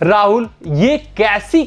राहुल, ये कैसी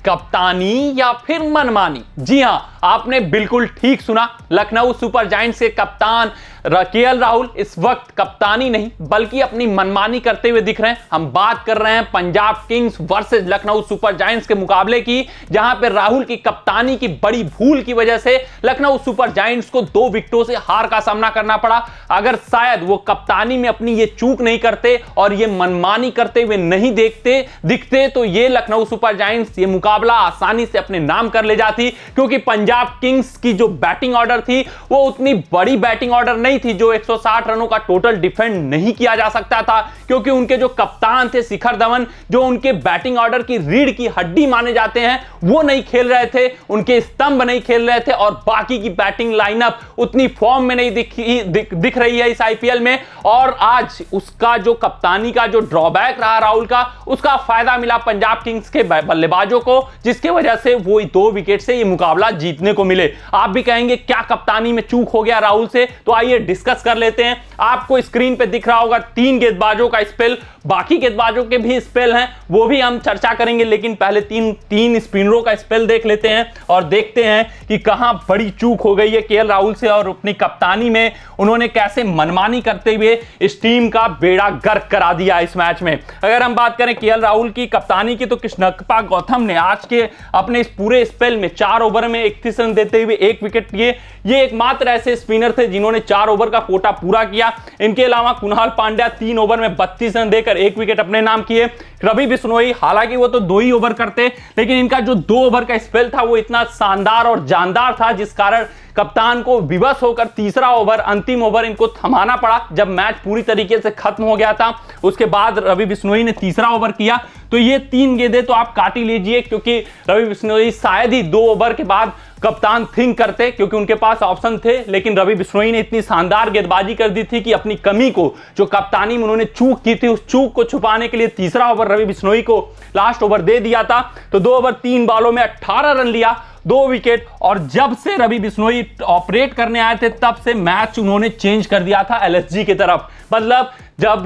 कप्तानी या फिर मनमानी? जी हां, आपने बिल्कुल ठीक सुना। लखनऊ सुपर जायंट्स के कप्तान केएल राहुल इस वक्त कप्तानी नहीं बल्कि अपनी मनमानी करते हुए दिख रहे हैं। हम बात कर रहे हैं Punjab Kings versus Lucknow super giants के मुकाबले की, जहां पे राहुल की कप्तानी की बड़ी भूल की वजह से लखनऊ सुपर जायंट्स को 2 विकेटों से हार का सामना करना पड़ा। अगर शायद वो कप्तानी में अपनी ये चूक नहीं करते और ये मनमानी करते हुए नहीं दिखते तो ये लखनऊ सुपर जायंट्स ये मुकाबला आसानी से अपने नाम कर ले जाती, क्योंकि पंजाब किंग्स की जो बैटिंग ऑर्डर थी वो उतनी बड़ी बैटिंग ऑर्डर नहीं थी जो 160 रनों का टोटल डिफेंड नहीं किया जा सकता था, क्योंकि उनके जो कप्तान थे शिखर धवन, जो उनके बैटिंग ऑर्डर की रीढ़ की हड्डी माने जाते हैं, वो नहीं खेल रहे थे, उनके स्तंभ नहीं खेल रहे थे और बाकी की बैटिंग लाइनअप उतनी फॉर्म में नहीं दिख रही है इस आईपीएल में। और आज उसका जो कप्तानी का जो ड्रॉबैक रहा राहुल का, उसका फायदा मिला पंजाब किंग्स के बल्लेबाजों को, जिसकी वजह से वो 2 विकेट से ये मुकाबला जीतने को मिले। आप भी कहेंगे क्या कप्तानी में चूक हो गया राहुल से, तो आइए डिस्कस कर लेते हैं। आपको स्क्रीन पे दिख रहा होगा 3 गेंदबाजों का स्पेल, बाकी गेंदबाजों के भी स्पेल हैं, वो भी हम चर्चा करेंगे, लेकिन पहले तीन स्पिनरों का स्पेल देख लेते हैं और देखते हैं कि कहां बड़ी चूक हो गई है केएल राहुल से और अपनी कप्तानी में उन्होंने कैसे मनमानी करते हुए इस टीम का बेड़ा गर्क करा दिया इस मैच में। अगर हम बात करें केएल राहुल की कप्तानी की, तो कृष्णप्पा गौतम ने आज के अपने इस पूरे स्पेल में 4 ओवर में 31 रन देते हुए 1 विकेट लिए। ये एकमात्र ऐसे स्पिनर थे जिन्होंने 4 ओवर का कोटा पूरा किया। इनके अलावा कुणाल पांड्या 3 ओवर में 32 रन देकर 1 विकेट अपने नाम किए। रवि बिश्नोई, हालांकि वो तो 2 ही ओवर करते, लेकिन इनका जो 2 ओवर का स्पेल था वो इतना शानदार और जानदार था, जिस कारण कप्तान को विवश होकर तीसरा ओवर, अंतिम ओवर इनको थमाना पड़ा। जब मैच पूरी तरीके से खत्म हो गया था, उसके बाद रवि बिश्नोई ने तीसरा ओवर किया। तो ये 3 गेंदें तो आप काट ही लीजिए, क्योंकि रवि बिश्नोई शायद ही 2 ओवर के बाद कप्तान थिंक करते, क्योंकि उनके पास ऑप्शन थे, लेकिन रवि बिश्नोई ने इतनी शानदार गेंदबाजी कर दी थी कि अपनी कमी को, जो कप्तानी में उन्होंने चूक की थी, उस चूक को छुपाने के लिए तीसरा ओवर रवि बिश्नोई को लास्ट ओवर दे दिया था। तो 2 ओवर 3 बॉलों में 18 रन लिया, 2 विकेट। और जब से रवि बिश्नोई ऑपरेट करने आए थे, तब से मैच उन्होंने चेंज कर दिया था एलएसजी की तरफ। मतलब जब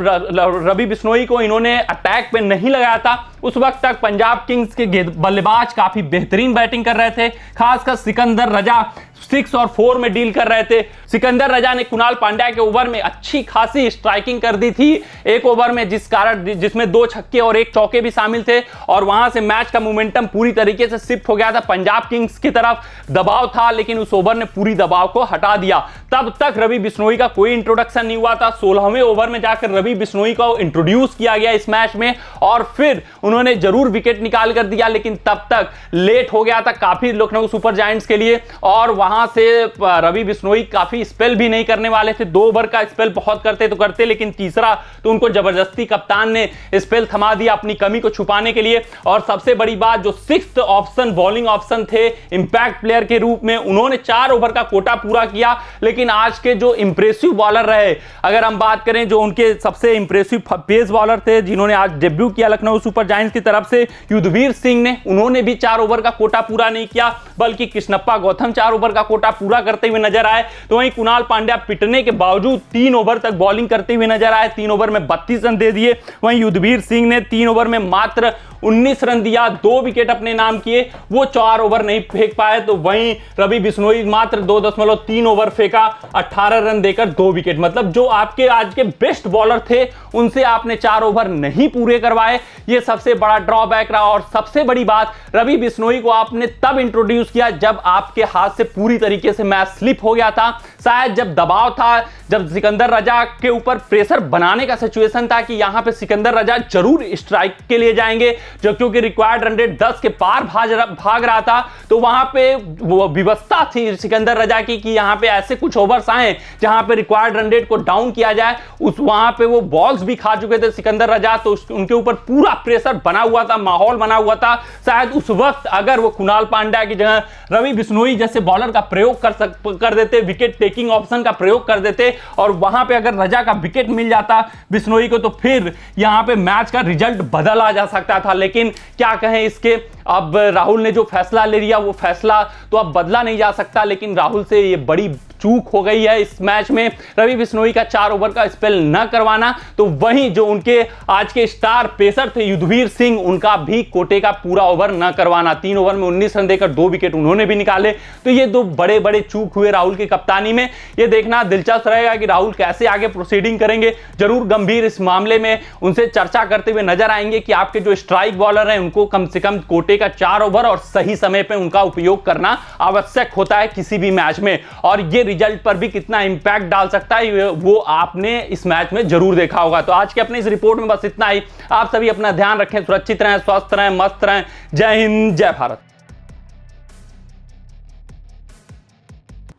रवि बिश्नोई को इन्होंने अटैक पे नहीं लगाया था, उस वक्त तक पंजाब किंग्स के बल्लेबाज काफी बेहतरीन बैटिंग कर रहे थे। खासकर सिकंदर रजा 6 और 4 में डील कर रहे थे। सिकंदर रजा ने कुणाल पांड्या के ओवर में अच्छी खासी स्ट्राइकिंग कर दी थी 1 ओवर में, जिसमें 2 छक्के और 1 चौके भी शामिल थे, और वहां से मैच का मोमेंटम पूरी तरीके से शिफ्ट हो गया था पंजाब किंग्स की तरफ। दबाव था, लेकिन उस ओवर ने पूरी दबाव को हटा दिया। तब तक रवि बिश्नोई का कोई इंट्रोडक्शन नहीं हुआ था। 16वें ओवर में जाकर रवि बिश्नोई को इंट्रोड्यूस किया गया इस मैच में, और फिर उन्होंने जरूर विकेट निकाल कर दिया, लेकिन तब तक लेट हो गया था काफी लखनऊ सुपर जायंट्स के लिए। और वहां से रवि बिश्नोई काफी स्पेल भी नहीं करने वाले थे। 2 ओवर का स्पेल बहुत करते, लेकिन तीसरा तो उनको जबरदस्ती कप्तान ने स्पेल थमा दिया अपनी कमी को छुपाने के लिए। और सबसे बड़ी बात, जो 6th ऑप्शन बॉलिंग ऑप्शन थे इंपैक्ट प्लेयर के रूप में, उन्होंने 4 ओवर का कोटा पूरा किया। लेकिन आज के जो इंप्रेसिव बॉलर रहे, अगर हम बात करें जो उनके सबसे इंप्रेसिव पेस बॉलर थे जिन्होंने आज डेब्यू किया लखनऊ सुपर जायंट्स की तरफ से, युद्धवीर सिंह ने, उन्होंने भी 4 ओवर का कोटा पूरा नहीं किया, बल्कि कृष्णप्पा गौतम 4 ओवर का कोटा पूरा करते हुए नजर आए। तो वहीं कुणाल पांड्या पिटने के बावजूद 3 ओवर तक बॉलिंग करते हुए नजर आए, 3 ओवर में 32 रन दे दिए। वहीं युद्धवीर सिंह ने 3 ओवर में मात्र 19 रन दिया, 2 विकेट अपने नाम किए, वो 4 ओवर नहीं फेंक पाए। तो वहीं रवि बिश्नोई मात्र 2.3 ओवर फेंका, 18 रन देकर 2 विकेट। मतलब जो आपके आज के बेस्ट बॉलर थे, उनसे आपने 4 ओवर नहीं पूरे करवाए, ये सबसे बड़ा ड्रॉबैक रहा। और सबसे बड़ी बात, रवि बिश्नोई को आपने तब इंट्रोड्यूस किया जब आपके हाथ से पूरी तरीके से मैच स्लिप हो गया था। शायद जब दबाव था, जब सिकंदर रजा के ऊपर प्रेशर बनाने का सिचुएशन था कि यहां पे सिकंदर रजा जरूर स्ट्राइक के लिए जाएंगे, जो क्योंकि रिक्वायर्ड रन रेट 10 के पार भाग रहा था, तो वहां पे वो व्यवस्था थी सिकंदर रजा की कि यहां पे ऐसे कुछ ओवर्स आए जहां पे रिक्वायर्ड रन रेट को डाउन किया जाए। उस वहां पे वो बॉल्स भी खा चुके थे सिकंदर रजा, तो उनके ऊपर पूरा प्रेशर बना हुआ था, माहौल बना हुआ था। शायद उस वक्त अगर वो कुणाल पांड्या की जगह रवि बिश्नोई जैसे बॉलर का प्रयोग कर देते, विकेट टेकिंग ऑप्शन का प्रयोग कर देते, और वहां पे अगर रजा का विकेट मिल जाता बिश्नोई को, तो फिर यहां पे मैच का रिजल्ट बदल आ जा सकता था। लेकिन क्या कहें इसके, अब राहुल ने जो फैसला ले लिया, वो फैसला तो अब बदला नहीं जा सकता, लेकिन राहुल से ये बड़ी चूक हो गई है इस मैच में, रवि बिश्नोई का 4 ओवर का स्पेल न करवाना, तो वहीं जो उनके आज के स्टार पेसर थे युद्धवीर सिंह, उनका भी कोटे का पूरा ओवर न करवाना। 3 ओवर में 19 रन देकर 2 विकेट उन्होंने भी निकाले। तो ये 2 बड़े बड़े चूक हुए राहुल की कप्तानी में। ये देखना दिलचस्प रहेगा कि राहुल कैसे आगे प्रोसीडिंग करेंगे। जरूर गंभीर इस मामले में उनसे चर्चा करते हुए नजर आएंगे कि आपके जो स्ट्राइक बॉलर हैं उनको कम से कम कोटे का 4 ओवर और सही समय पे उनका उपयोग करना आवश्यक होता है किसी भी मैच में, और ये रिजल्ट पर भी कितना इंपैक्ट डाल सकता है वो आपने इस मैच में जरूर देखा होगा। तो आज के अपने इस रिपोर्ट में बस इतना ही। आप सभी अपना ध्यान रखें, सुरक्षित रहें, स्वस्थ रहें, मस्त रहें। जय हिंद, जय भारत।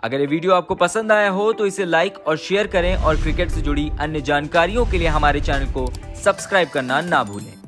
अगर ये वीडियो आपको पसंद आया हो तो इसे लाइक और शेयर करें और क्रिकेट से जुड़ी अन्य जानकारियों के लिए हमारे चैनल को सब्सक्राइब करना ना भूलें।